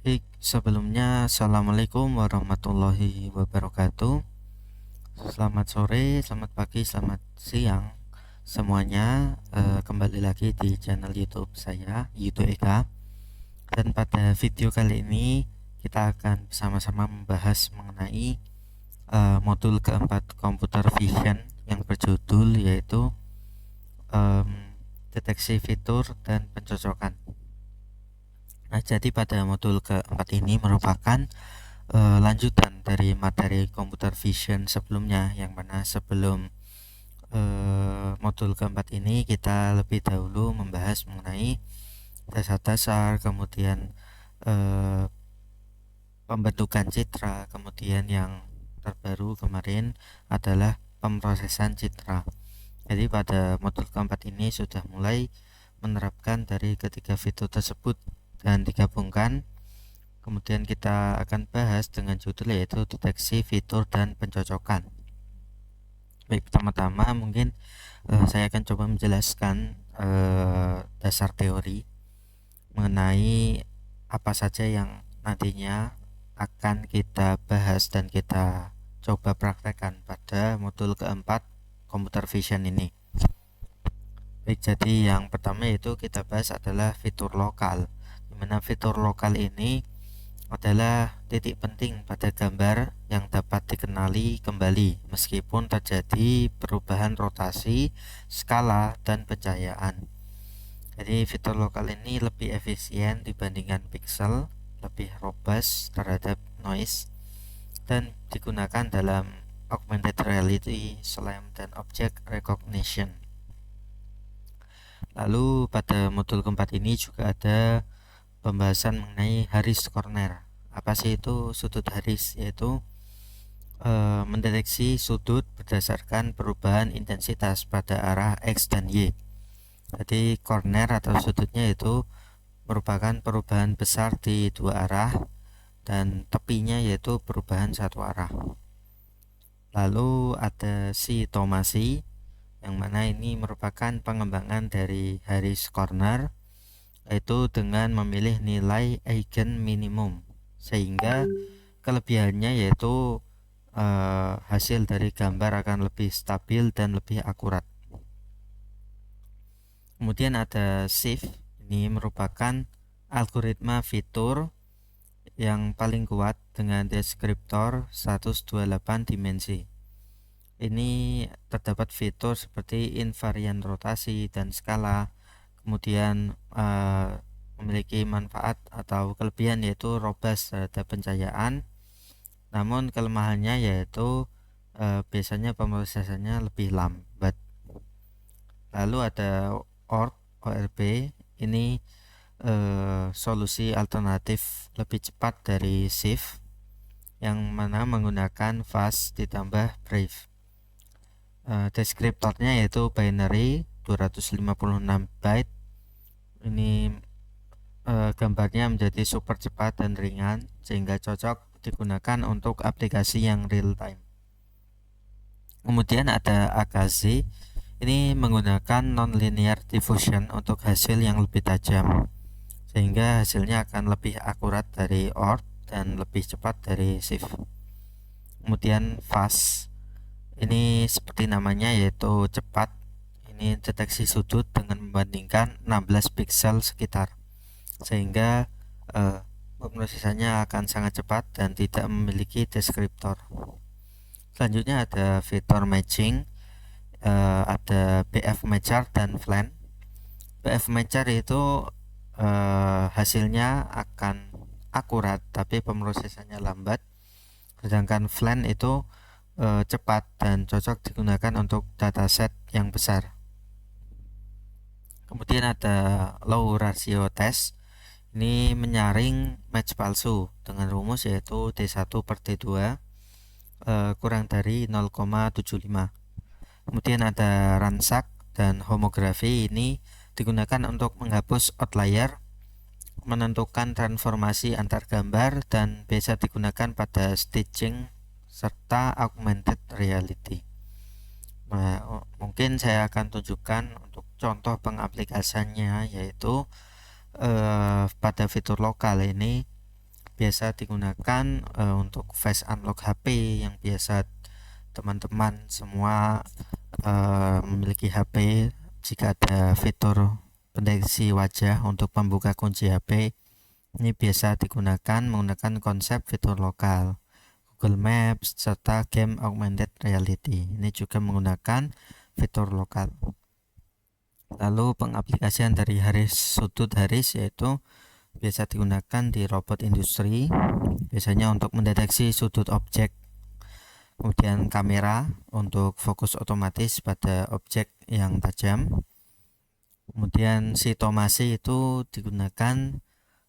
Baik, sebelumnya Assalamualaikum warahmatullahi wabarakatuh. Selamat sore, selamat pagi, selamat siang semuanya. Kembali lagi di channel YouTube saya, YouTube Eka. Dan pada video kali ini kita akan bersama-sama membahas mengenai modul keempat Computer Vision yang berjudul yaitu deteksi fitur dan pencocokan. Nah, jadi pada modul keempat ini merupakan lanjutan dari materi computer vision sebelumnya, yang mana sebelum modul keempat ini kita lebih dahulu membahas mengenai dasar-dasar, kemudian pembentukan citra, kemudian yang terbaru kemarin adalah pemrosesan citra. Jadi pada modul keempat ini sudah mulai menerapkan dari ketiga fitur tersebut dan digabungkan. Kemudian kita akan bahas dengan judul yaitu deteksi fitur dan pencocokan. Baik, pertama-tama mungkin saya akan coba menjelaskan dasar teori mengenai apa saja yang nantinya akan kita bahas dan kita coba praktekkan pada modul keempat computer vision ini. Baik, jadi yang pertama yaitu kita bahas adalah fitur lokal, dimana fitur lokal ini adalah titik penting pada gambar yang dapat dikenali kembali meskipun terjadi perubahan rotasi, skala, dan pencahayaan. Jadi fitur lokal ini lebih efisien dibandingkan pixel, lebih robust terhadap noise, dan digunakan dalam augmented reality, SLAM, dan object recognition. Lalu pada modul keempat ini juga ada pembahasan mengenai Harris Corner. Apa sih itu sudut Harris? Yaitu mendeteksi sudut berdasarkan perubahan intensitas pada arah X dan Y. Jadi corner atau sudutnya itu merupakan perubahan besar di dua arah dan tepinya yaitu perubahan satu arah. Lalu ada sitomasi, yang mana ini merupakan pengembangan dari Harris Corner, yaitu dengan memilih nilai eigen minimum, sehingga kelebihannya yaitu hasil dari gambar akan lebih stabil dan lebih akurat. Kemudian ada shift, ini merupakan algoritma fitur yang paling kuat dengan deskriptor 128 dimensi. Ini terdapat fitur seperti invarian rotasi dan skala, kemudian memiliki manfaat atau kelebihan yaitu robust terhadap pencahayaan, namun kelemahannya yaitu biasanya pemrosesannya lebih lambat. Lalu ada ORB, ini solusi alternatif lebih cepat dari shift, yang mana menggunakan fast ditambah brief. Deskriptornya yaitu binary 256 byte. Ini gambarnya menjadi super cepat dan ringan sehingga cocok digunakan untuk aplikasi yang real time. Kemudian ada AKZ, ini menggunakan nonlinear diffusion untuk hasil yang lebih tajam, sehingga hasilnya akan lebih akurat dari ORB dan lebih cepat dari shift. Kemudian fast, ini seperti namanya yaitu cepat. Ini deteksi sudut dengan membandingkan 16 pixel sekitar, sehingga pemrosesannya akan sangat cepat dan tidak memiliki deskriptor. Selanjutnya ada fitur matching, ada BF matcher dan FLAN. BF matcher itu hasilnya akan akurat tapi pemrosesannya lambat, sedangkan FLAN itu cepat dan cocok digunakan untuk dataset yang besar. Kemudian ada low ratio test, ini menyaring match palsu dengan rumus yaitu D1/D2 kurang dari 0,75. Kemudian ada ransack dan homografi, ini digunakan untuk menghapus outlier, menentukan transformasi antar gambar, dan bisa digunakan pada staging serta augmented reality. Nah, mungkin saya akan tunjukkan untuk contoh pengaplikasiannya, yaitu pada fitur lokal ini biasa digunakan untuk face unlock HP yang biasa teman-teman semua memiliki HP. Jika ada fitur pendeteksi wajah untuk membuka kunci HP, ini biasa digunakan menggunakan konsep fitur lokal, Google Maps, serta game augmented reality. Ini juga menggunakan fitur lokal. Lalu pengaplikasian dari sudut haris yaitu biasa digunakan di robot industri, biasanya untuk mendeteksi sudut objek. Kemudian kamera untuk fokus otomatis pada objek yang tajam. Kemudian sitomasi itu digunakan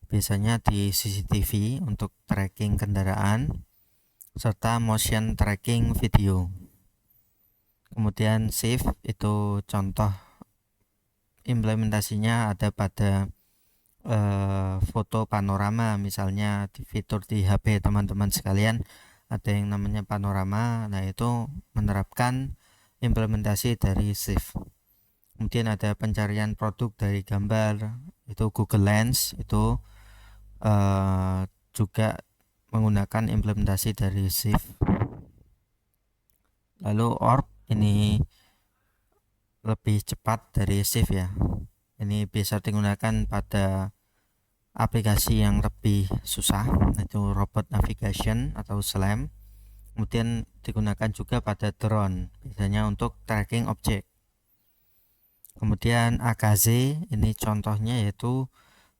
biasanya di CCTV untuk tracking kendaraan, serta motion tracking video. Kemudian shift itu contoh implementasinya ada pada foto panorama, misalnya di fitur di HP teman-teman sekalian ada yang namanya panorama. Nah, itu menerapkan implementasi dari shift. Kemudian ada pencarian produk dari gambar, itu Google Lens, itu juga menggunakan implementasi dari shift. Lalu orb ini lebih cepat dari shift ya. Ini bisa digunakan pada aplikasi yang lebih susah, yaitu robot navigation atau SLAM. Kemudian digunakan juga pada drone, biasanya untuk tracking objek. Kemudian AKZ ini contohnya yaitu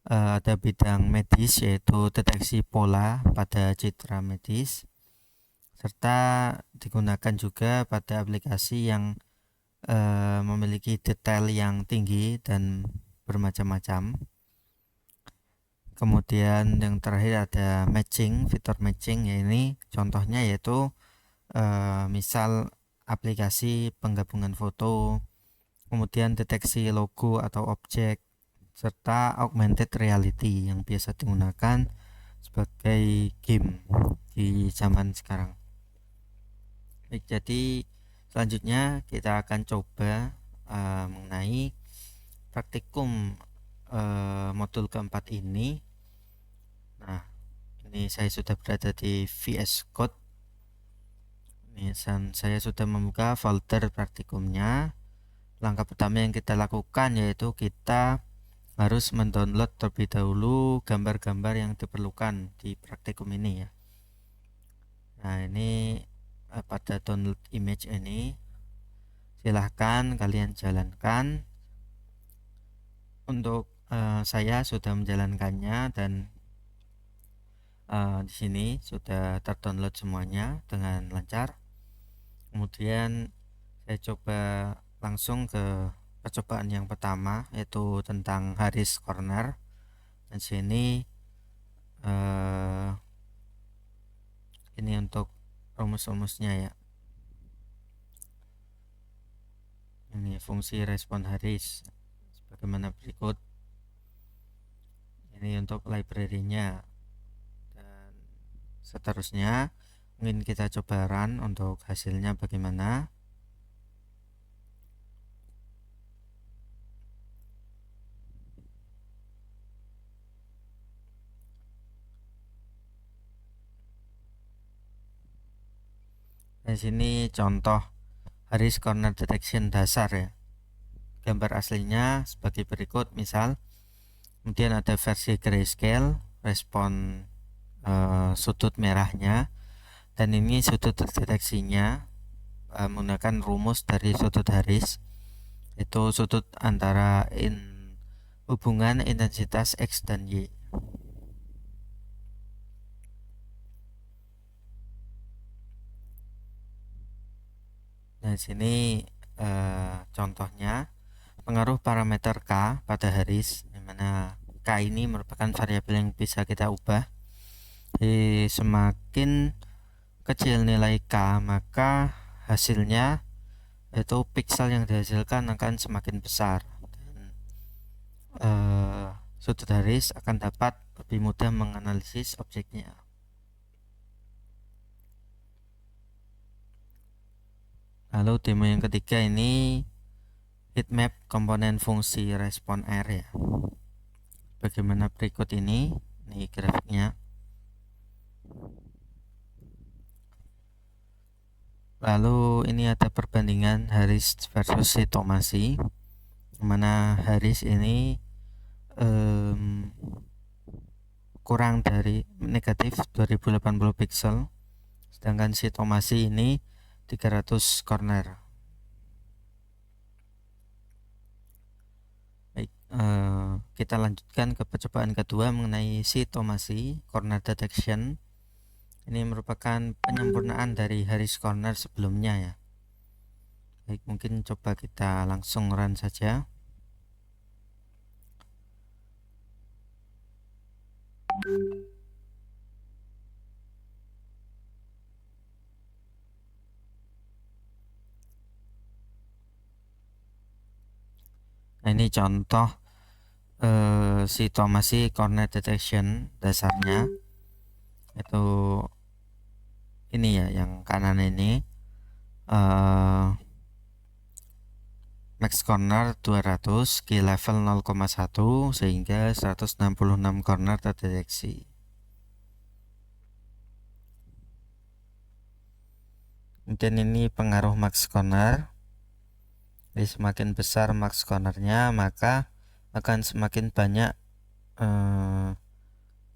ada bidang medis, yaitu deteksi pola pada citra medis, serta digunakan juga pada aplikasi yang memiliki detail yang tinggi dan bermacam-macam. Kemudian yang terakhir ada matching, fitur matching, ya ini contohnya yaitu misal aplikasi penggabungan foto, kemudian deteksi logo atau objek, serta augmented reality yang biasa digunakan sebagai game di zaman sekarang. Baik, jadi selanjutnya kita akan coba mengenai praktikum modul keempat ini. Nah, ini saya sudah berada di VS Code. Ini saya sudah membuka folder praktikumnya. Langkah pertama yang kita lakukan yaitu kita harus mendownload terlebih dahulu gambar-gambar yang diperlukan di praktikum ini ya. Nah, ini pada download image ini silahkan kalian jalankan. Untuk saya sudah menjalankannya dan di sini sudah terdownload semuanya dengan lancar. Kemudian saya coba langsung ke percobaan yang pertama, yaitu tentang Harris Corner. Dan sini ini untuk rumus-rumusnya ya. Ini fungsi respon Harris sebagaimana berikut. Ini untuk library-nya dan seterusnya. Mungkin kita coba run untuk hasilnya bagaimana. Di sini contoh Harris Corner Detection dasar ya. Gambar aslinya sebagai berikut misal. Kemudian ada versi grayscale, respon sudut merahnya, dan ini sudut deteksinya menggunakan rumus dari sudut Harris, itu sudut antara hubungan intensitas X dan Y. Nah, sini contohnya pengaruh parameter K pada Harris, di mana K ini merupakan variabel yang bisa kita ubah. Jadi semakin kecil nilai K, maka hasilnya itu pixel yang dihasilkan akan semakin besar. Dan, sudut Harris akan dapat lebih mudah menganalisis objeknya. Lalu demo yang ketiga ini heatmap komponen fungsi respon R ya. Bagaimana berikut ini grafiknya. Lalu ini ada perbandingan Harris versus Shitomasi, mana Harris ini kurang dari negatif 2080 pixel, sedangkan Shitomasi ini 300 corner. Baik, kita lanjutkan ke percobaan kedua mengenai Shitomasi corner detection. Ini merupakan penyempurnaan dari Harris corner sebelumnya ya. Baik, mungkin coba kita langsung run saja. Nah, ini contoh Shitomasi corner detection dasarnya. Itu ini ya, yang kanan ini max corner 200, key level 0,1 sehingga 166 corner terdeteksi. Kemudian ini pengaruh max corner. Jadi semakin besar max cornernya, maka akan semakin banyak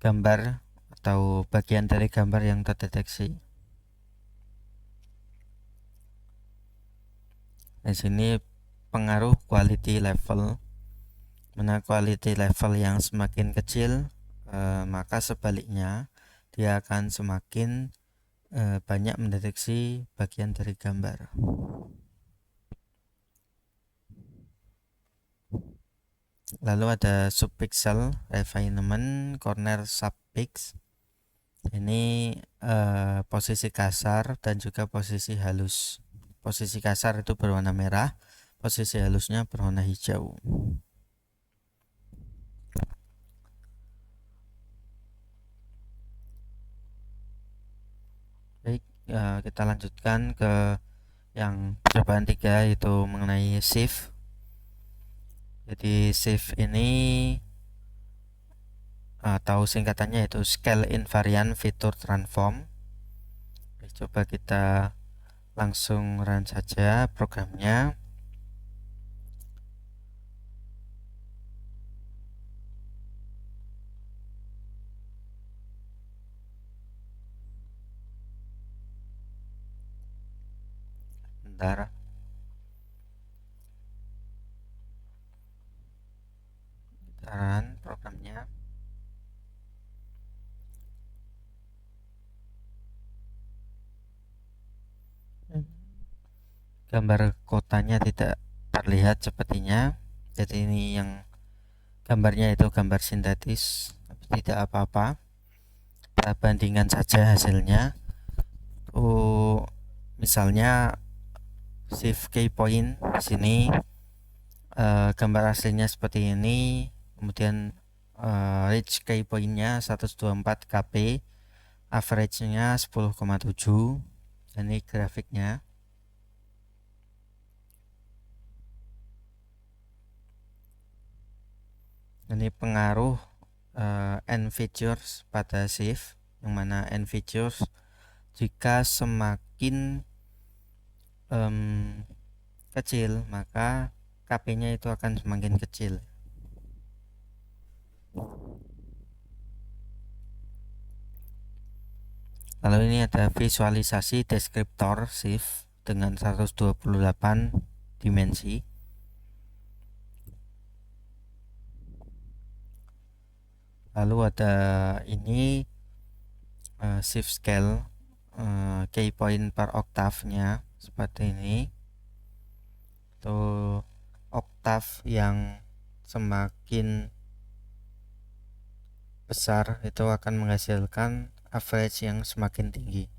gambar atau bagian dari gambar yang terdeteksi. Di sini pengaruh quality level, mana quality level yang semakin kecil, maka sebaliknya dia akan semakin banyak mendeteksi bagian dari gambar. Lalu ada subpixel refinement, corner subpix. Ini posisi kasar dan juga posisi halus. Posisi kasar itu berwarna merah, posisi halusnya berwarna hijau. Baik, kita lanjutkan ke yang percobaan 3, yaitu mengenai shift. Jadi shift ini atau singkatannya itu scale invariant feature transform. Coba kita langsung run saja programnya. Bentar. Kita run programnya. Gambar kotanya tidak terlihat sepertinya. Jadi ini yang gambarnya itu gambar sintetis, tidak apa-apa. Kita bandingkan saja hasilnya. Misalnya shift key point di sini, gambar aslinya seperti ini, kemudian reach key pointnya 124 kp, average-nya 10,7. Ini grafiknya. Ini pengaruh end features pada shift, yang mana end features jika semakin kecil maka KP-nya itu akan semakin kecil. Lalu ini ada visualisasi deskriptor shift dengan 128 dimensi. Lalu ada ini shift scale, key point per oktavnya seperti ini. Itu oktav yang semakin besar itu akan menghasilkan average yang semakin tinggi.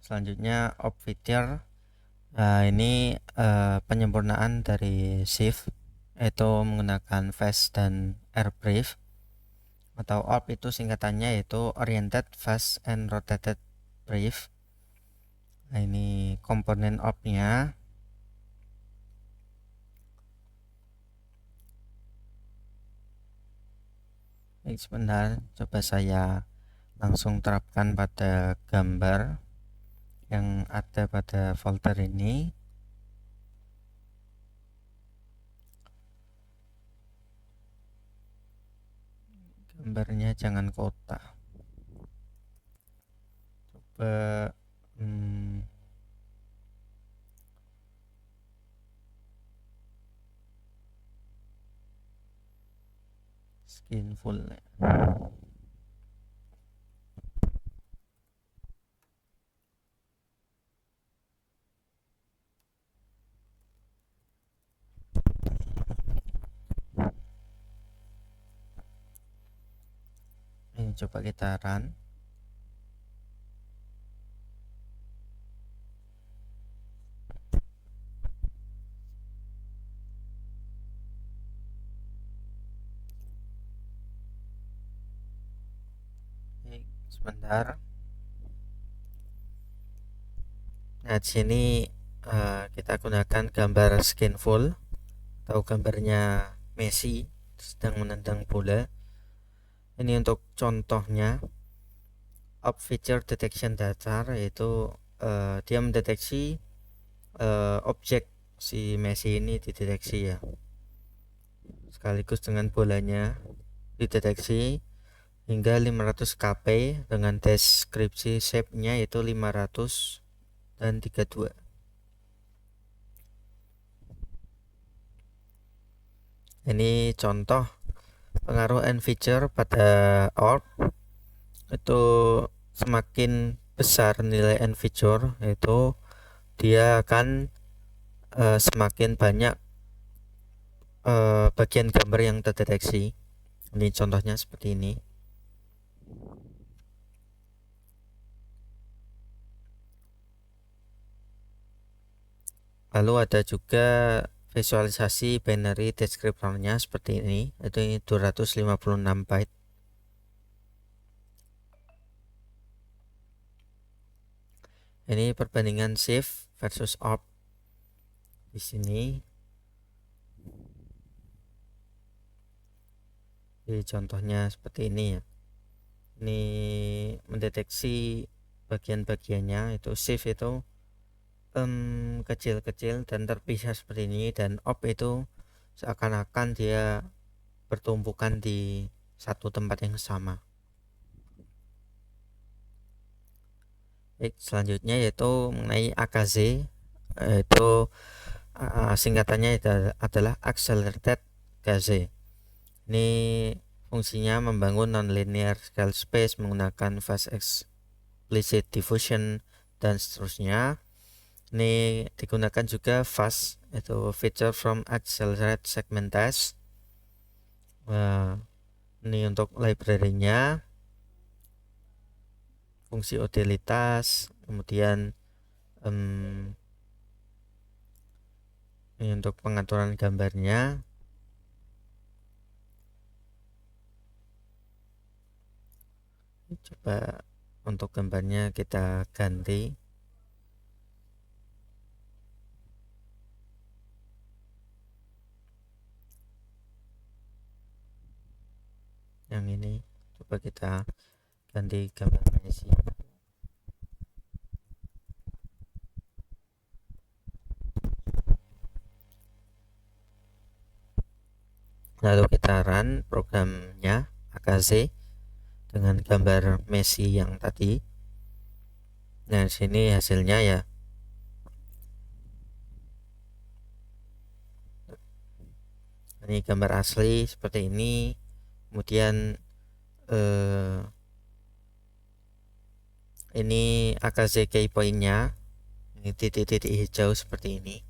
Selanjutnya op feature. Ini penyempurnaan dari shift, yaitu menggunakan fast dan air brief. Atau op itu singkatannya yaitu oriented fast and rotated brief. Nah, ini komponen op-nya. Sebentar, coba saya langsung terapkan pada gambar yang ada pada folder ini. Gambarnya jangan kotak. Coba skinful. Ini coba kita run. Sebentar. Nah, di sini kita gunakan gambar skinful atau gambarnya Messi sedang menendang bola. Ini untuk contohnya op feature detection datar, yaitu dia mendeteksi objek si Messi ini dideteksi ya, sekaligus dengan bolanya dideteksi hingga 500 kp dengan deskripsi shape-nya yaitu 500 dan 32. Ini contoh pengaruh end feature pada orb. Itu semakin besar nilai end feature, yaitu dia akan semakin banyak bagian gambar yang terdeteksi. Ini contohnya seperti ini. Lalu ada juga visualisasi binary descriptornya seperti ini, itu 256 byte. Ini perbandingan shift versus orb di sini. Jadi contohnya seperti ini ya. Ini mendeteksi bagian-bagiannya, itu shift itu kecil-kecil dan terpisah seperti ini, dan op itu seakan-akan dia bertumpukan di satu tempat yang sama. Baik, selanjutnya yaitu mengenai AKZ, itu singkatannya adalah Accelerated KZ. Ini fungsinya membangun nonlinear scale space menggunakan fast explicit diffusion dan seterusnya. Ini digunakan juga fast, itu feature from accelerate segment test. Ini untuk library-nya, fungsi utilitas, kemudian ini untuk pengaturan gambarnya. Coba untuk gambarnya kita ganti. Yang ini coba kita ganti gambar Messi. Lalu kita run programnya AKZ dengan gambar Messi yang tadi. Nah, sini hasilnya ya. Ini gambar asli seperti ini. Kemudian ini AKZ key point-nya, ini titik-titik hijau seperti ini.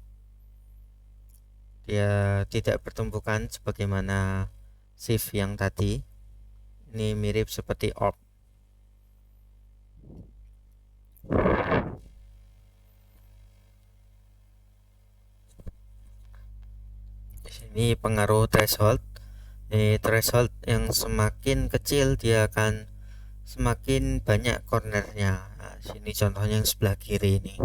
Dia tidak bertumpukan sebagaimana shift yang tadi. Ini mirip seperti orb. Ini pengaruh threshold. Ini threshold yang semakin kecil dia akan semakin banyak cornernya. Nah, sini contohnya yang sebelah kiri ini.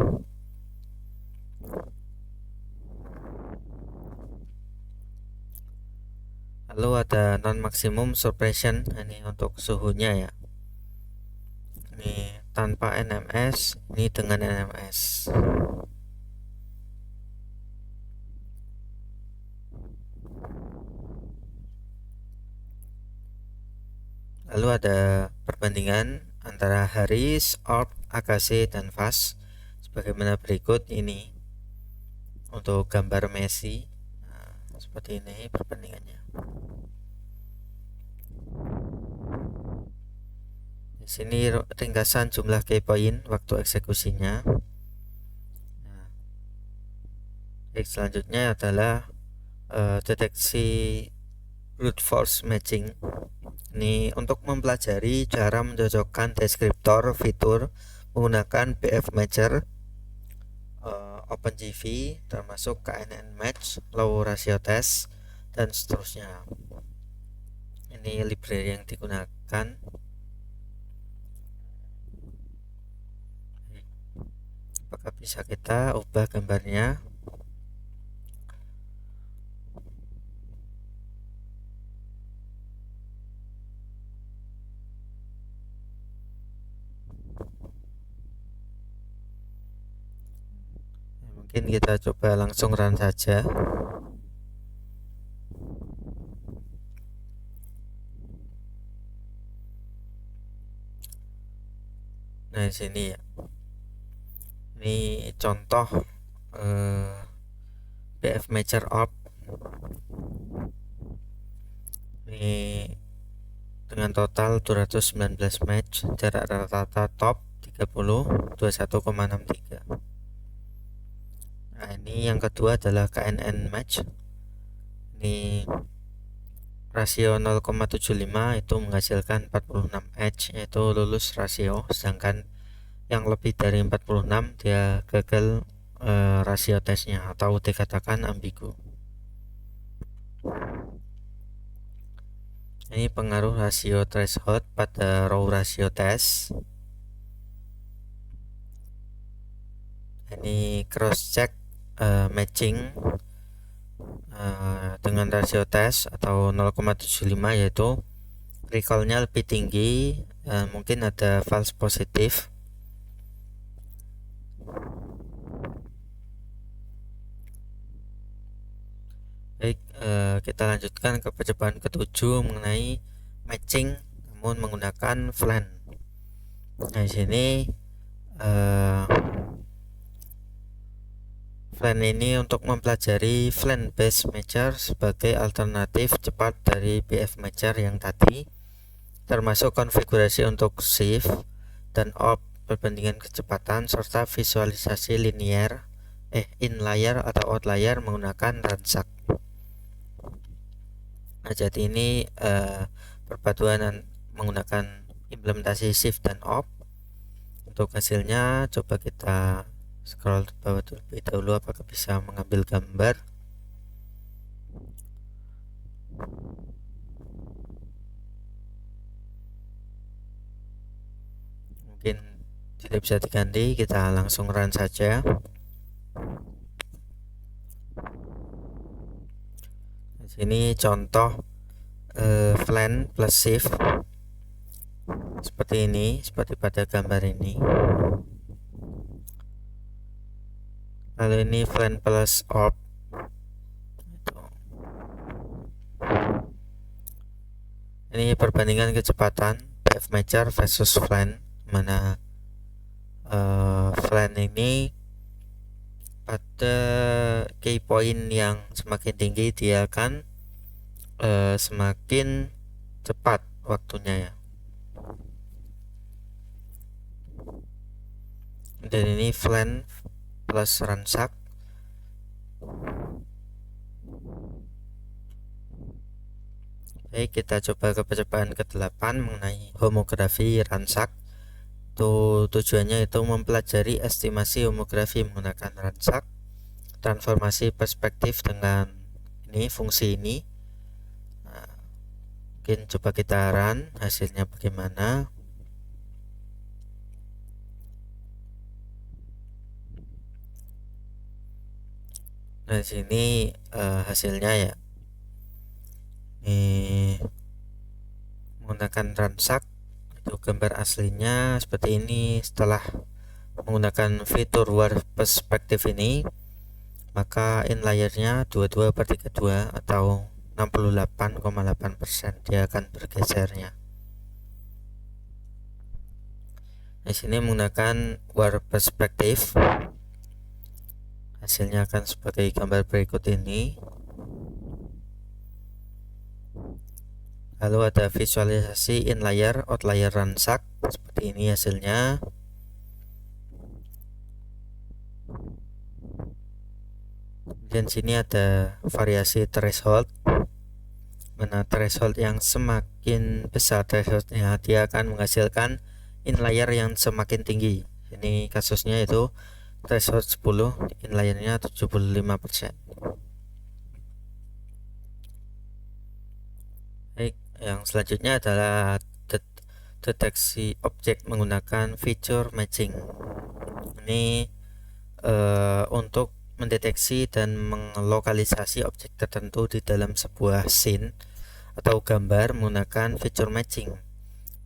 Lalu ada non maksimum suppression, ini untuk suhunya ya. Ini tanpa NMS, ini dengan NMS. Lalu ada perbandingan antara Harris, Orb, Akase, dan Fast sebagaimana berikut ini untuk gambar Messi. Nah, seperti ini perbandingannya. Di sini ringkasan jumlah key point waktu eksekusinya. Nah, selanjutnya adalah deteksi brute force matching. Ini untuk mempelajari cara mencocokkan deskriptor fitur menggunakan BF Matcher, OpenGV, termasuk KNN Match, Low Ratio Test, dan seterusnya. Ini library yang digunakan. Apakah bisa kita ubah gambarnya? Mungkin kita coba langsung run saja. Nah, di sini ya. Ini contoh BF Matcher Orb. Ini dengan total 219 match, jarak rata-rata top 30, 21,63. Nah, ini yang kedua adalah KNN match. Ini rasio 0,75 itu menghasilkan 46 edge, yaitu lulus rasio, sedangkan yang lebih dari 46 dia gagal rasio tesnya atau dikatakan ambigu. Ini pengaruh rasio threshold pada row rasio test. Ini cross check matching dengan rasio test atau 0,75, yaitu recallnya lebih tinggi, mungkin ada false positif. Baik, kita lanjutkan ke percobaan ketujuh mengenai matching namun menggunakan Flan. Nah, di sini Flan ini untuk mempelajari Flan based matcher sebagai alternatif cepat dari BF matcher yang tadi, termasuk konfigurasi untuk shift dan op, perbandingan kecepatan, serta visualisasi linear inlier atau outlier menggunakan ransak. Nah, jadi ini perpaduan menggunakan implementasi shift dan op. Untuk hasilnya coba kita scroll ke bawah terlebih dahulu, apakah bisa mengambil gambar. Mungkin tidak bisa diganti, kita langsung run saja. Di sini contoh Flan plus shift seperti ini, seperti pada gambar ini. Lalu ini Flan plus orb. Ini perbandingan kecepatan BF matcher versus Flan, mana Flan ini pada key point yang semakin tinggi dia akan semakin cepat waktunya ya. Dan ini Flan plus ransak. Baik, kita coba ke percobaan ke-8 mengenai homografi ransak. Tujuannya itu mempelajari estimasi homografi menggunakan ransak, transformasi perspektif dengan ini fungsi ini. Nah, mungkin coba kita run hasilnya bagaimana. Nah, sini hasilnya ya. Ini menggunakan ransak, itu gambar aslinya seperti ini. Setelah menggunakan fitur warp perspective ini, maka inlayernya 22/32 atau 68,8% dia akan bergesernya. Di sini menggunakan warp perspective, hasilnya akan sebagai gambar berikut ini. Lalu ada visualisasi inlayer, outlier ransak, seperti ini hasilnya. Dan sini ada variasi threshold, mana threshold yang semakin besar thresholdnya, dia akan menghasilkan inlayer yang semakin tinggi. Ini kasusnya itu threshold 10, inlayernya 75%. Baik, yang selanjutnya adalah deteksi objek menggunakan feature matching. Ini untuk mendeteksi dan melokalisasi objek tertentu di dalam sebuah scene atau gambar menggunakan feature matching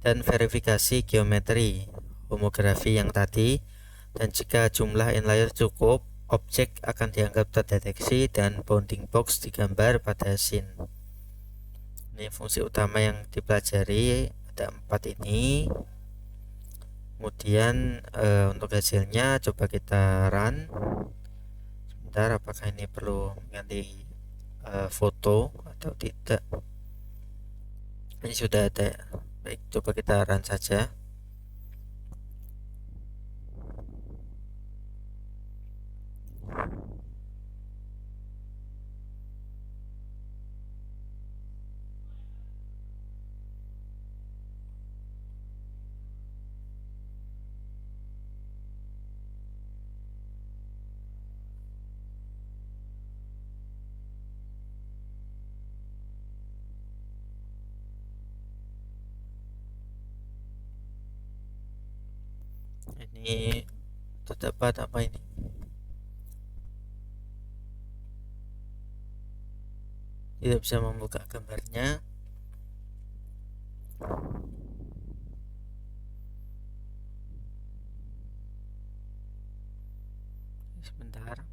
dan verifikasi geometri homografi yang tadi. Dan jika jumlah inlayer cukup, objek akan dianggap terdeteksi dan bounding box digambar pada scene. Ini fungsi utama yang dipelajari, ada 4 ini. Kemudian untuk hasilnya coba kita run. Sebentar, apakah ini perlu mengganti foto atau tidak. Ini sudah ada. Baik, coba kita run saja. Ini terdapat apa ini? Tidak bisa membuka gambarnya. Sebentar.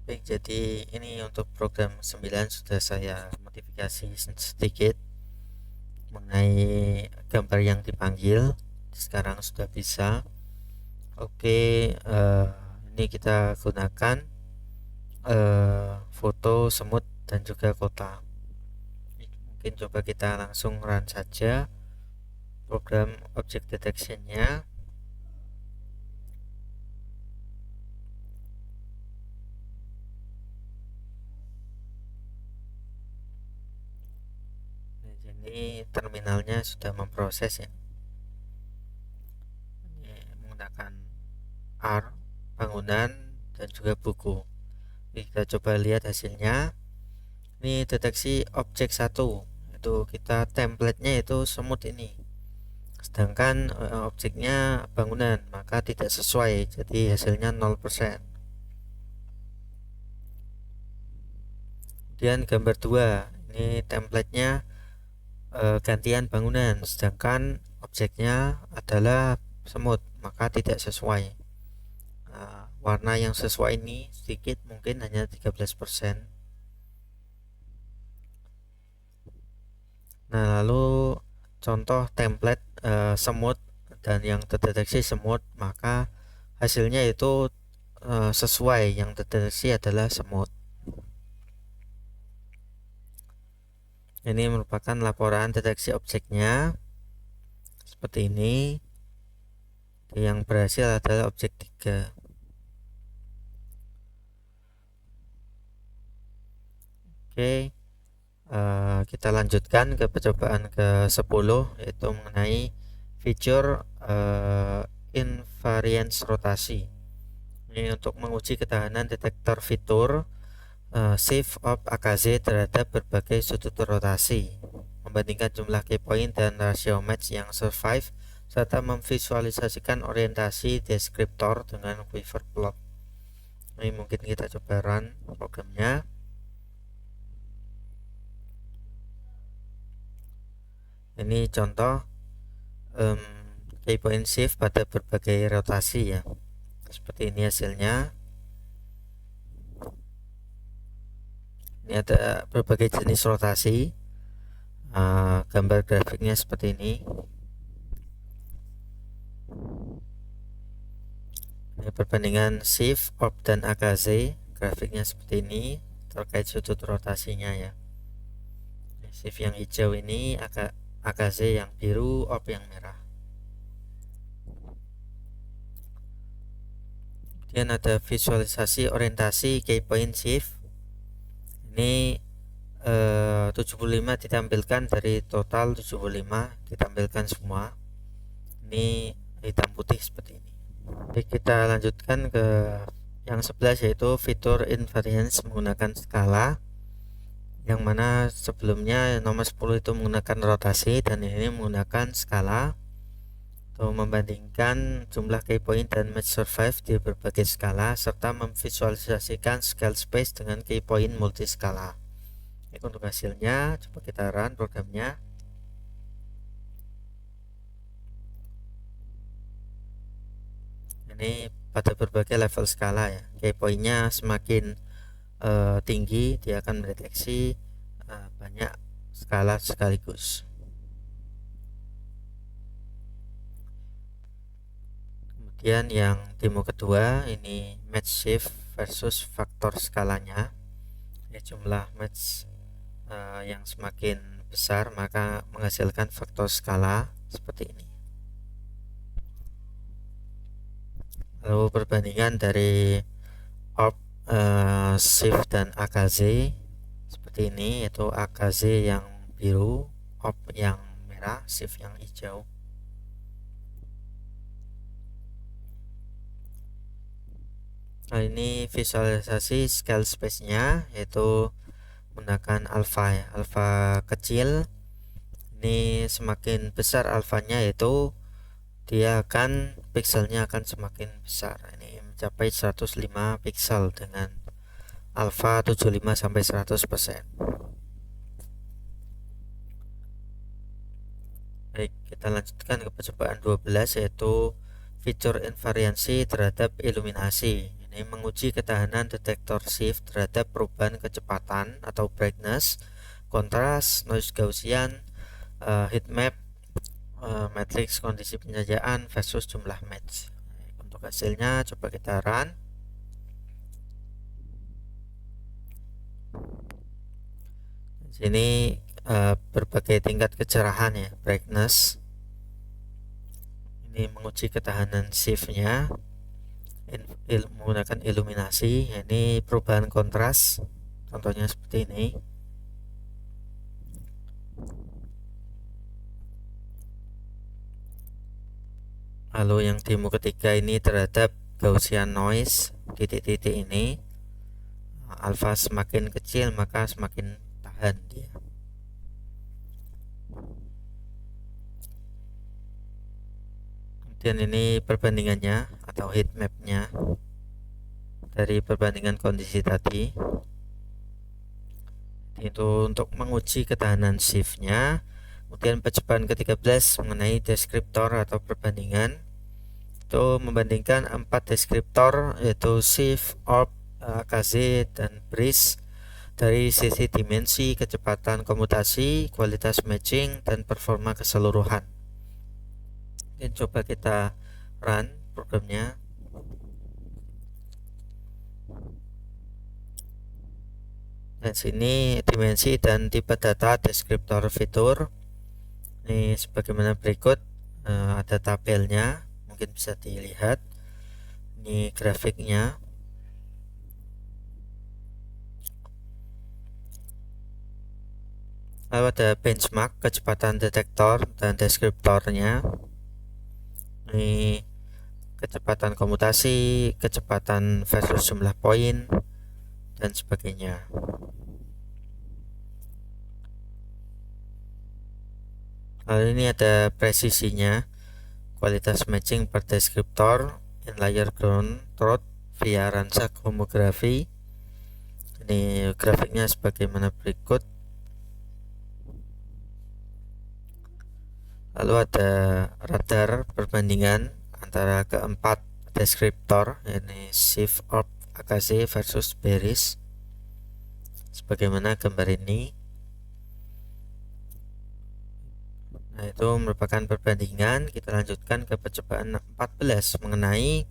Baik, jadi ini untuk program 9 sudah saya modifikasi sedikit mengenai gambar yang dipanggil. Sekarang sudah bisa. Oke, ini kita gunakan foto, semut, dan juga kota. Mungkin coba kita langsung run saja program object detection-nya. Ini terminalnya sudah memproses ya. Ini menggunakan R, bangunan, dan juga buku. Kita coba lihat hasilnya. Ini deteksi objek 1, itu kita template-nya itu semut ini, sedangkan objeknya bangunan, maka tidak sesuai, jadi hasilnya 0%. Kemudian gambar 2, ini template-nya gantian bangunan, sedangkan objeknya adalah semut, maka tidak sesuai. Warna yang sesuai ini sedikit, mungkin hanya 13%. Nah, lalu contoh template semut dan yang terdeteksi semut, maka hasilnya itu sesuai, yang terdeteksi adalah semut. Ini merupakan laporan deteksi objeknya seperti ini. Yang berhasil adalah objek 3. Oke, kita lanjutkan ke percobaan ke-10, yaitu mengenai fitur invariance rotasi. Ini untuk menguji ketahanan detektor fitur shift of AKZ terhadap berbagai sudut rotasi membandingkan jumlah key point dan rasio match yang survive, serta memvisualisasikan orientasi deskriptor dengan quiver plot. Ini mungkin kita coba run programnya. Ini contoh key point shift pada berbagai rotasi ya. Seperti ini hasilnya. Ini ada berbagai jenis rotasi. Gambar grafiknya seperti ini. Ini perbandingan shift, orb, dan AKZ. Grafiknya seperti ini terkait sudut rotasinya ya. Shift yang hijau ini, AKZ yang biru, orb yang merah. Kemudian ada visualisasi orientasi key point shift. Ini 75 ditampilkan dari total 75 ditampilkan semua. Ini hitam putih seperti ini. Oke, kita lanjutkan ke yang 11 yaitu fitur invariance menggunakan skala, yang mana sebelumnya nomor 10 itu menggunakan rotasi dan ini menggunakan skala untuk membandingkan jumlah key point dan match survive di berbagai skala serta memvisualisasikan scale space dengan key point multiskala. Ini untuk hasilnya, coba kita run programnya. Ini pada berbagai level skala ya. Key point-nya semakin tinggi, dia akan mendeteksi banyak skala sekaligus. Kemudian yang demo kedua ini match shift versus faktor skalanya. Ini jumlah match yang semakin besar maka menghasilkan faktor skala seperti ini. Lalu perbandingan dari orb, shift dan AKZ seperti ini, yaitu AKZ yang biru, orb yang merah, shift yang hijau. Nah, ini visualisasi scale space-nya yaitu menggunakan alpha ya, alpha kecil. Ini semakin besar alfanya yaitu dia akan pixelnya akan semakin besar. Ini mencapai 105 pixel dengan alpha 75 sampai 100%. Baik, kita lanjutkan ke percobaan 12 yaitu fitur invariansi terhadap iluminasi. Ini menguji ketahanan detektor shift terhadap perubahan kecepatan atau brightness, kontras, noise Gaussian, heat map, matrix kondisi penjajaan versus jumlah match. Untuk hasilnya coba kita run. Di sini berbagai tingkat kecerahan ya, brightness. Ini menguji ketahanan shift-nya. Menggunakan iluminasi, ini perubahan kontras, contohnya seperti ini. Lalu yang demo ketiga ini terhadap Gaussian noise, titik-titik ini, alpha semakin kecil maka semakin tahan dia. Kemudian ini perbandingannya atau heat map-nya dari perbandingan kondisi tadi. Itu untuk menguji ketahanan shift-nya. Kemudian percobaan ke-13 mengenai deskriptor atau perbandingan. Itu membandingkan 4 deskriptor yaitu shift, orb, AKZ, dan breeze dari sisi dimensi, kecepatan komutasi, kualitas matching, dan performa keseluruhan. Oke, coba kita run programnya. Dan sini dimensi dan tipe data deskriptor fitur. Ini sebagaimana berikut, ada tabelnya, mungkin bisa dilihat. Ini grafiknya. Lalu ada benchmark kecepatan detektor dan deskriptornya. Ini kecepatan komutasi, kecepatan versus jumlah poin, dan sebagainya. Lalu ini ada presisinya, kualitas matching per deskriptor, inlier ground truth via ransak homografi. Ini grafiknya sebagaimana berikut. Lalu ada radar perbandingan antara keempat deskriptor, ini shift orb AKC versus bearish, sebagaimana gambar ini. Nah, itu merupakan perbandingan. Kita lanjutkan ke percobaan 14 mengenai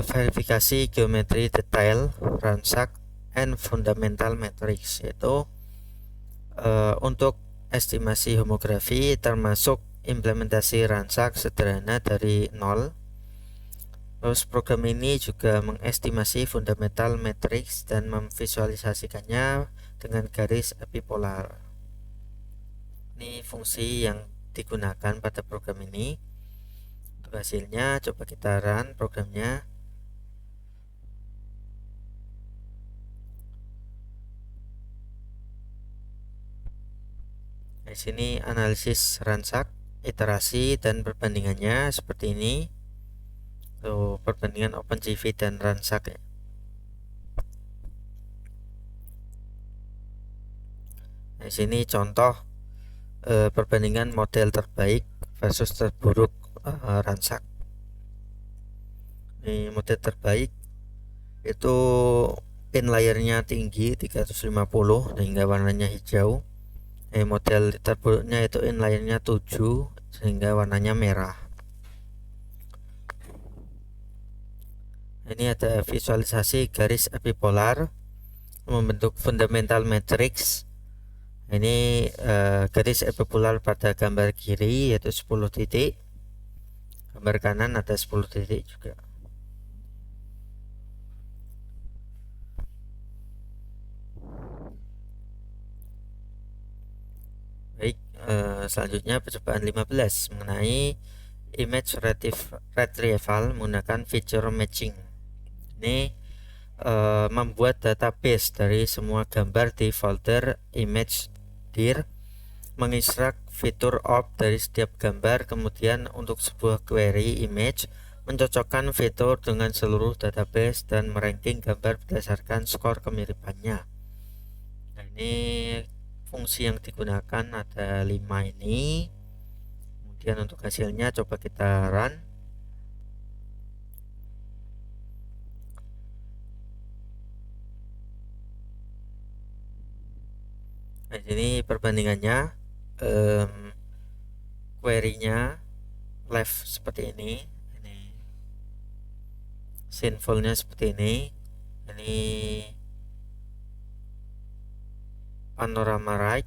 verifikasi geometri detail, ransak, and fundamental matrix, yaitu untuk estimasi homografi termasuk implementasi ransak sederhana dari 0. Terus program ini juga mengestimasi fundamental matrix dan memvisualisasikannya dengan garis epipolar. Ini fungsi yang digunakan pada program ini. Untuk hasilnya coba kita run programnya. Di sini analisis ransak, iterasi dan perbandingannya seperti ini. Tuh, perbandingan OpenCV dan ransak ya. Di sini contoh perbandingan model terbaik versus terburuk ransak. Ini model terbaik itu inlayernya tinggi 350 sehingga warnanya hijau. Model terburuknya itu inlayernya 7 sehingga warnanya merah. Ini ada visualisasi garis epipolar membentuk fundamental matrix. Ini garis epipolar pada gambar kiri yaitu 10 titik, gambar kanan ada 10 titik juga. Baik, selanjutnya percobaan 15 mengenai image retrieval menggunakan feature matching. Ini membuat database dari semua gambar di folder image dir, mengekstrak fitur op dari setiap gambar, kemudian untuk sebuah query image mencocokkan fitur dengan seluruh database dan meranking gambar berdasarkan skor kemiripannya. Nah, ini fungsi yang digunakan ada 5 ini. Kemudian untuk hasilnya coba kita run. Nah, ini perbandingannya, query-nya left seperti ini sinfulnya seperti ini panorama right,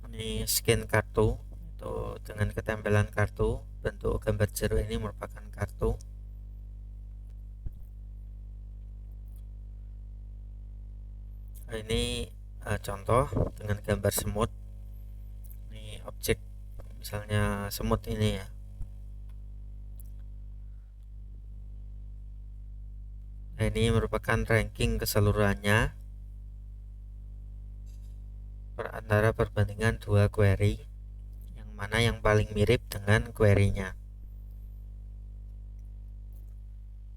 ini scan kartu itu dengan ketempelan kartu, bentuk gambar jeruk ini merupakan kartu. Nah, ini contoh dengan gambar semut. Ini objek misalnya semut ini ya. Nah, ini merupakan ranking keseluruhannya antara perbandingan dua query, yang mana yang paling mirip dengan query-nya.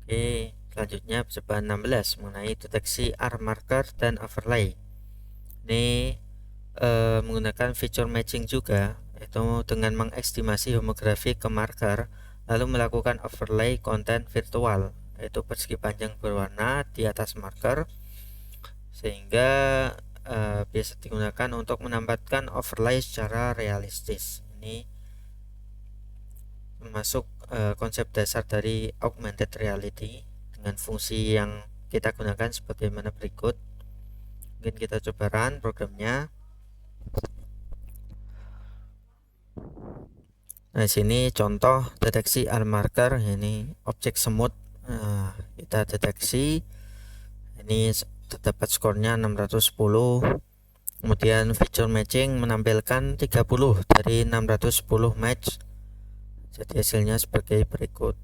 Oke, selanjutnya percobaan 16 mengenai deteksi arm marker dan overlay. Ini menggunakan feature matching juga, yaitu dengan mengestimasi homografi ke marker lalu melakukan overlay konten virtual, yaitu persegi panjang berwarna di atas marker, sehingga biasa digunakan untuk menambahkan overlay secara realistis. Ini termasuk konsep dasar dari augmented reality dengan fungsi yang kita gunakan sebagaimana berikut. Mungkin kita coba run programnya. Nah, sini contoh deteksi arm marker. Ini objek semut, kita deteksi. Ini terdapat skornya 610. Kemudian feature matching menampilkan 30 dari 610 match. Jadi hasilnya sebagai berikut.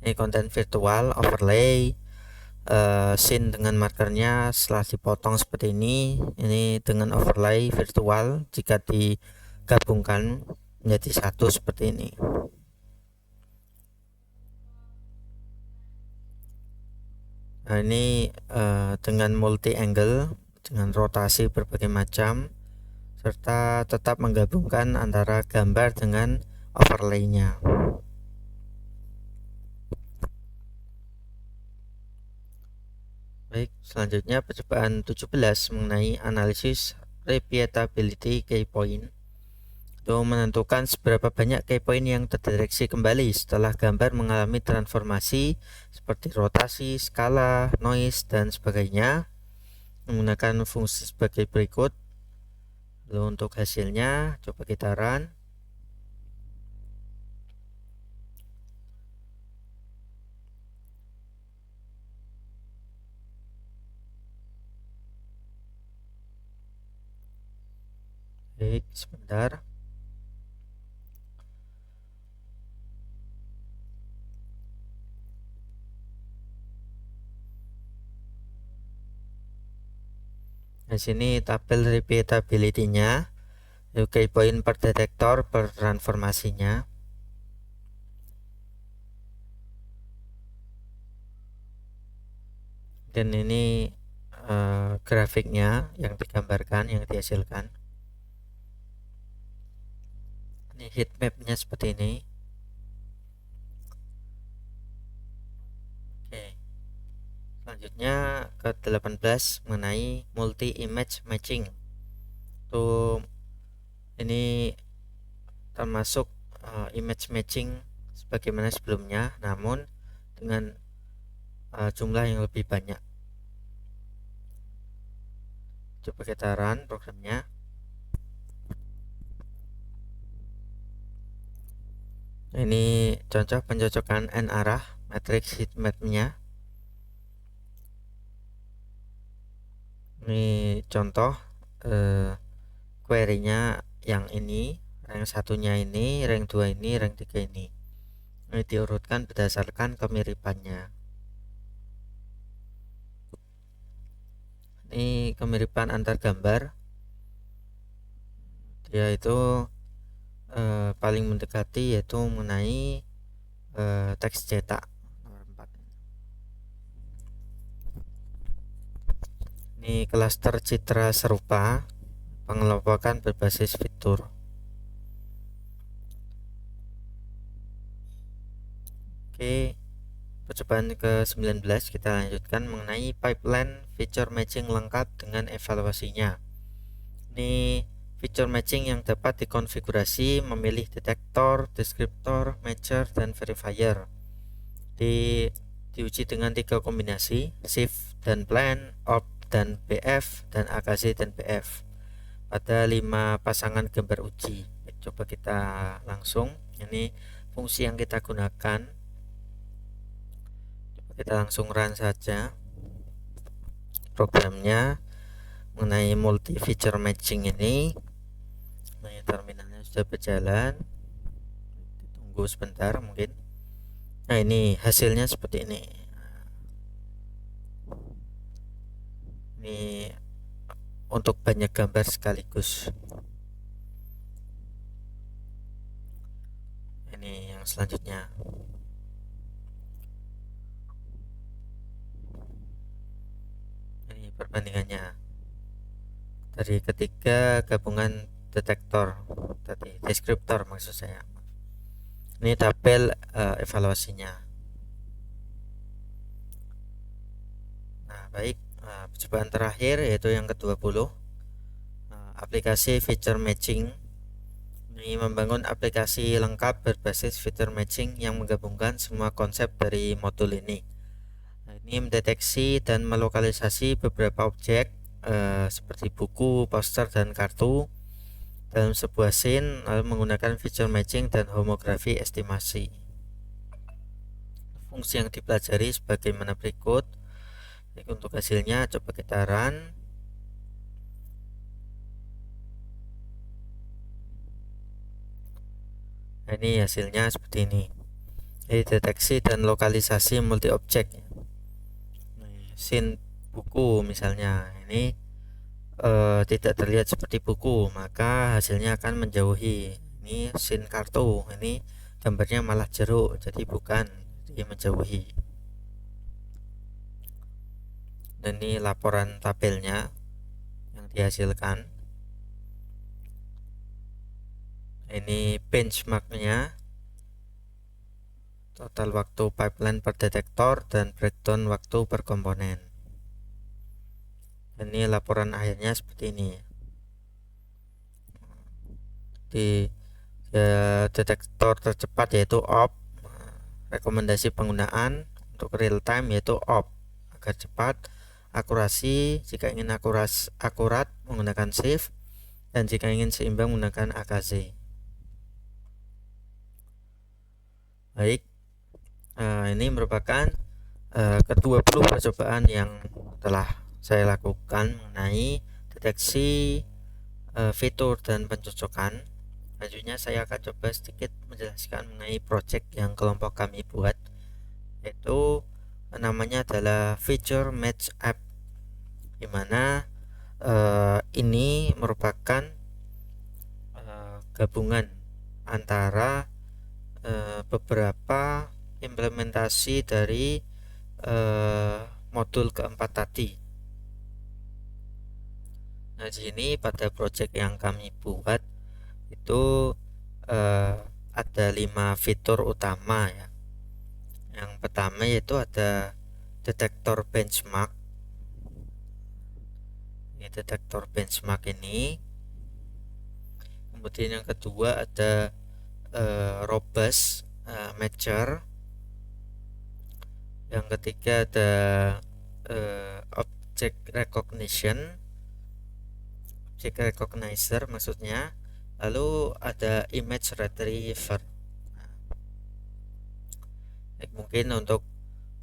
Ini konten virtual, overlay, scene dengan markernya setelah dipotong seperti ini dengan overlay virtual jika digabungkan menjadi satu seperti ini. Nah, ini dengan multi angle, dengan rotasi berbagai macam, serta tetap menggabungkan antara gambar dengan overlay-nya. Baik, selanjutnya percobaan 17 mengenai analisis repeatability key point. Itu menentukan seberapa banyak key point yang terdeteksi kembali setelah gambar mengalami transformasi seperti rotasi, skala, noise, dan sebagainya menggunakan fungsi sebagai berikut. Lalu untuk hasilnya coba kita run. Baik, sebentar. Di sini tabel repeatability-nya, key point per detektor per transformasinya. Dan ini grafiknya yang digambarkan, yang dihasilkan. Ini heat map-nya seperti ini. Oke. Selanjutnya ke 18 mengenai multi image matching. Tuh, ini termasuk image matching sebagaimana sebelumnya, namun dengan jumlah yang lebih banyak. Coba kita run programnya. Ini contoh pencocokan N arah matrix heat map-nya. Ini contoh query-nya yang ini, rank satunya ini, rank 2 ini, rank 3 ini. Ini diurutkan berdasarkan kemiripannya. Ini kemiripan antar gambar, yaitu paling mendekati yaitu mengenai teks cetak nomor 4. Ini klaster citra serupa, pengelompokan berbasis fitur. Oke, percobaan ke-19 kita lanjutkan mengenai pipeline feature matching lengkap dengan evaluasinya. Ini feature matching yang dapat dikonfigurasi memilih detektor, deskriptor, matcher, dan verifier. Diuji dengan 3 kombinasi, shift dan plan, op dan BF, dan AKC dan BF pada 5 pasangan gambar uji. Coba kita langsung, ini fungsi yang kita gunakan. Coba kita langsung run saja programnya mengenai multi feature matching ini. Nah, terminalnya sudah berjalan, tunggu sebentar mungkin. Nah, ini hasilnya seperti ini. Ini untuk banyak gambar sekaligus. Ini yang selanjutnya. Ini perbandingannya dari ketiga gabungan detektor tadi, deskriptor maksud saya. Ini tabel evaluasinya. Nah, baik, percobaan terakhir yaitu yang ke-20, aplikasi feature matching. Ini membangun aplikasi lengkap berbasis feature matching yang menggabungkan semua konsep dari modul ini. Nah, ini mendeteksi dan melokalisasi beberapa objek seperti buku, poster, dan kartu dalam sebuah scene, lalu menggunakan feature matching dan homografi estimasi. Fungsi yang dipelajari sebagaimana berikut. Untuk hasilnya coba kita run. Nah, ini hasilnya seperti ini. Jadi deteksi dan lokalisasi multi objek. scene buku misalnya, ini tidak terlihat seperti buku, maka hasilnya akan menjauhi. Ini scene kartu, ini gambarnya malah jeruk, jadi bukan, jadi menjauhi. Dan ini laporan tabelnya yang dihasilkan. Ini benchmarknya, total waktu pipeline per detektor dan breakdown waktu per komponen. Dan ini laporan akhirnya seperti ini. Di detektor tercepat yaitu OP, rekomendasi penggunaan untuk real time yaitu OP agar cepat, akurasi jika ingin akurat menggunakan shift, dan jika ingin seimbang menggunakan AKZ. Baik, ini merupakan ke-20 percobaan yang telah saya lakukan mengenai deteksi fitur dan pencocokan. Selanjutnya saya akan coba sedikit menjelaskan mengenai project yang kelompok kami buat, yaitu namanya adalah feature match app, dimana ini merupakan gabungan antara beberapa implementasi dari modul keempat tadi. Nah, di sini pada project yang kami buat itu ada 5 fitur utama ya. Yang pertama yaitu ada detektor benchmark. Ini detektor benchmark ini. Kemudian yang kedua ada robust matcher. Yang ketiga ada object recognition, object recognizer maksudnya. Lalu ada image retriever. Mungkin untuk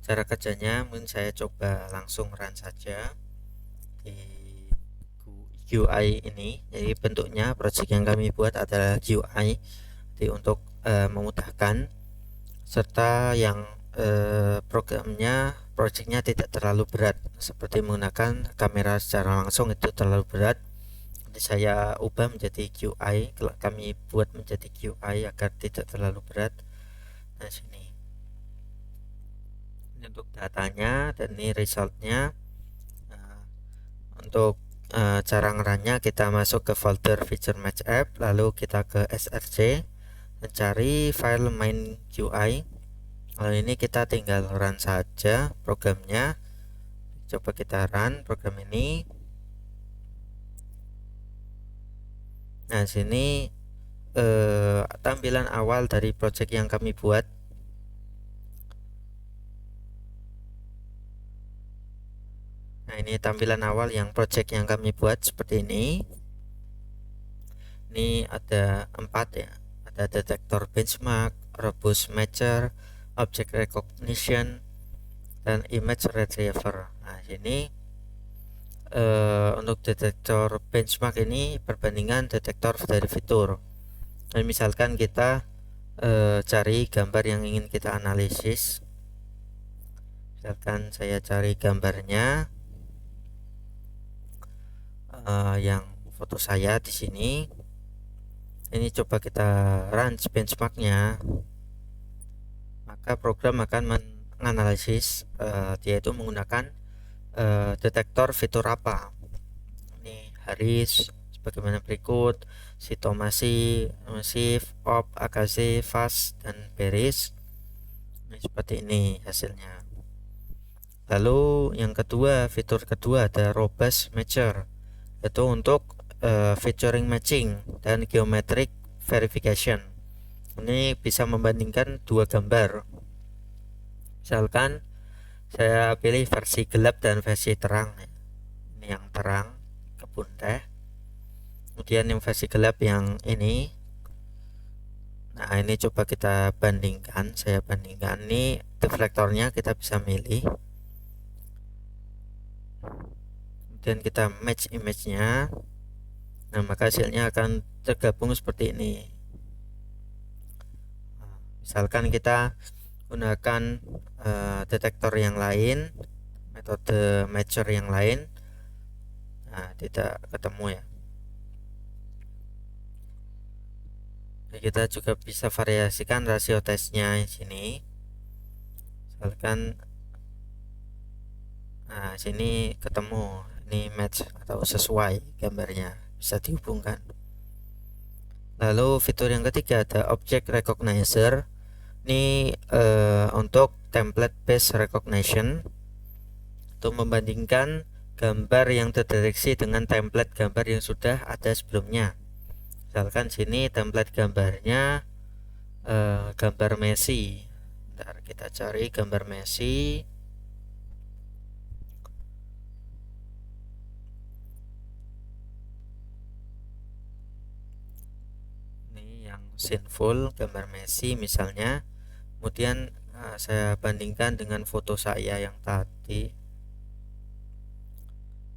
cara kerjanya mungkin saya coba langsung run saja di UI ini. Jadi bentuknya project yang kami buat adalah UI, jadi untuk memudahkan, serta yang projectnya tidak terlalu berat, seperti menggunakan kamera secara langsung itu terlalu berat. Jadi saya ubah menjadi QI, kami buat menjadi QI agar tidak terlalu berat. Nah, sini ini untuk datanya dan ini resultnya. Untuk cara ngerunnya, kita masuk ke folder feature match app, lalu kita ke src, mencari file main QI. Lalu ini kita tinggal run saja programnya. Coba kita run program ini. Nah, sini tampilan awal dari project yang kami buat. Nah, ini tampilan awal yang project yang kami buat seperti ini. Ini ada 4 ya. Ada detektor benchmark, robust matcher, object recognition, dan image retriever. Nah, sini untuk detektor benchmark ini perbandingan detektor dari fitur. Nah, misalkan kita cari gambar yang ingin kita analisis. Misalkan saya cari gambarnya yang foto saya di sini. Ini coba kita run benchmarknya, maka program akan menganalisis dia itu menggunakan detektor fitur apa. Ini Haris sebagaimana berikut: sitomasi, shift, op, AKZ, fast, dan beris. Ini seperti ini hasilnya. Lalu yang kedua, fitur kedua ada robust matcher, yaitu untuk featuring matching dan geometric verification. Ini bisa membandingkan dua gambar. Misalkan saya pilih versi gelap dan versi terang. Ini yang terang, kebun teh. Kemudian yang versi gelap yang ini. Nah, ini coba kita bandingkan. Saya bandingkan. Ini deflektornya kita bisa milih. Kemudian kita match image-nya. Nah, maka hasilnya akan tergabung seperti ini. Misalkan kita gunakan detektor yang lain, metode matcher yang lain, nah tidak ketemu ya. Kita juga bisa variasikan rasio tesnya di sini. Misalkan nah sini ketemu, ini match atau sesuai gambarnya, bisa dihubungkan. Lalu fitur yang ketiga ada object recognizer. Ini untuk template based recognition, untuk membandingkan gambar yang terdeteksi dengan template gambar yang sudah ada sebelumnya. Misalkan sini template gambarnya gambar Messi. Ntar kita cari gambar Messi. Ini yang sinful gambar Messi misalnya. Kemudian saya bandingkan dengan foto saya yang tadi,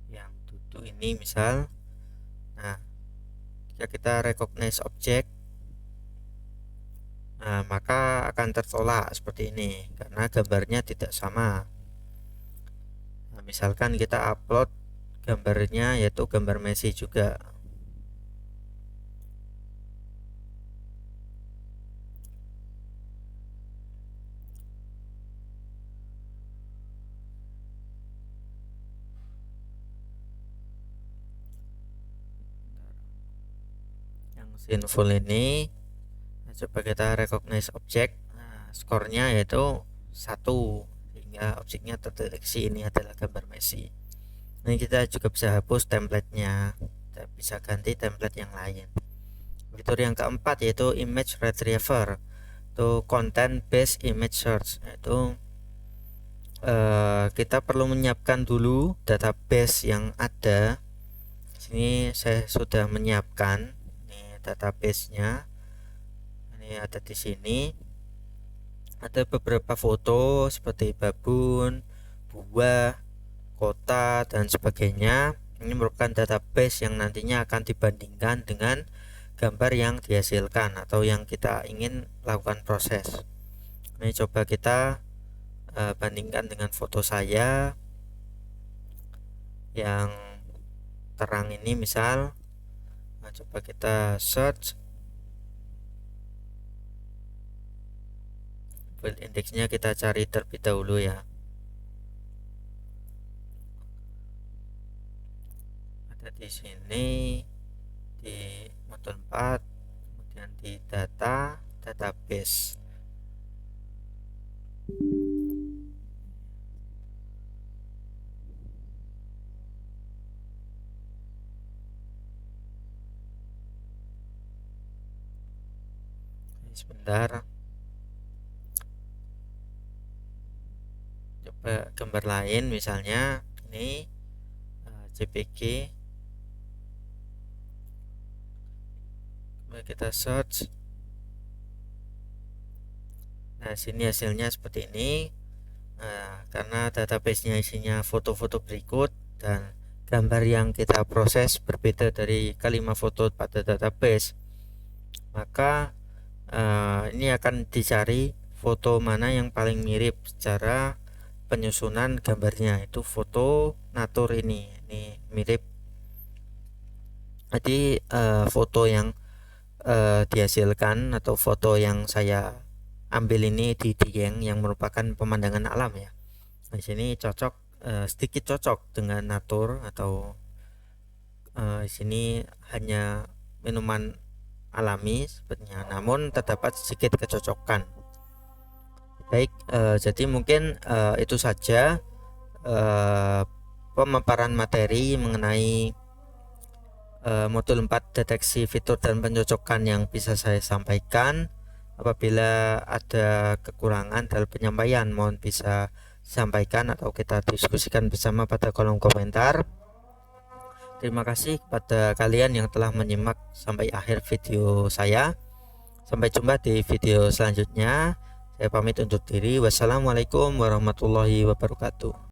yang duduk ini misal. Nah, jika kita recognize object, nah maka akan tertolak seperti ini karena gambarnya tidak sama. Nah, misalkan kita upload gambarnya yaitu gambar Messi juga. Yang sinful ini, nah, coba kita recognize object. Nah, skornya yaitu 1, sehingga objeknya terdeteksi ini adalah gambar Messi. Ini kita juga bisa hapus templatenya, kita bisa ganti template yang lain. Fitur yang keempat yaitu image retriever, itu content based image search, yaitu kita perlu menyiapkan dulu database yang ada. Sini saya sudah menyiapkan ini databasenya, ini ada di sini. Ada beberapa foto seperti babon, buah, kota dan sebagainya. Ini merupakan database yang nantinya akan dibandingkan dengan gambar yang dihasilkan atau yang kita ingin lakukan proses. Ini coba kita bandingkan dengan foto saya yang terang ini misal. Nah, coba kita search, build indeksnya kita cari terlebih dahulu ya. Ada di sini di modul 4, kemudian di data, database. Sebentar, coba gambar lain misalnya ini JPG. Coba kita search. Nah, sini hasilnya seperti ini. Nah, karena databasenya isinya foto-foto berikut dan gambar yang kita proses berbeda dari kelima foto pada database, maka ini akan dicari foto mana yang paling mirip secara penyusunan gambarnya. Itu foto natur ini mirip. Jadi foto yang dihasilkan atau foto yang saya ambil ini di Dieng yang merupakan pemandangan alam ya. Di sini cocok, sedikit cocok dengan natur, atau di sini hanya minuman alami sepertinya, namun terdapat sedikit kecocokan. Baik, jadi mungkin itu saja pemaparan materi mengenai modul 4 deteksi fitur dan pencocokan yang bisa saya sampaikan. Apabila ada kekurangan dalam penyampaian, mohon bisa sampaikan atau kita diskusikan bersama pada kolom komentar. Terima kasih kepada kalian yang telah menyimak sampai akhir video saya. Sampai jumpa di video selanjutnya. Saya pamit undur diri. Wassalamualaikum warahmatullahi wabarakatuh.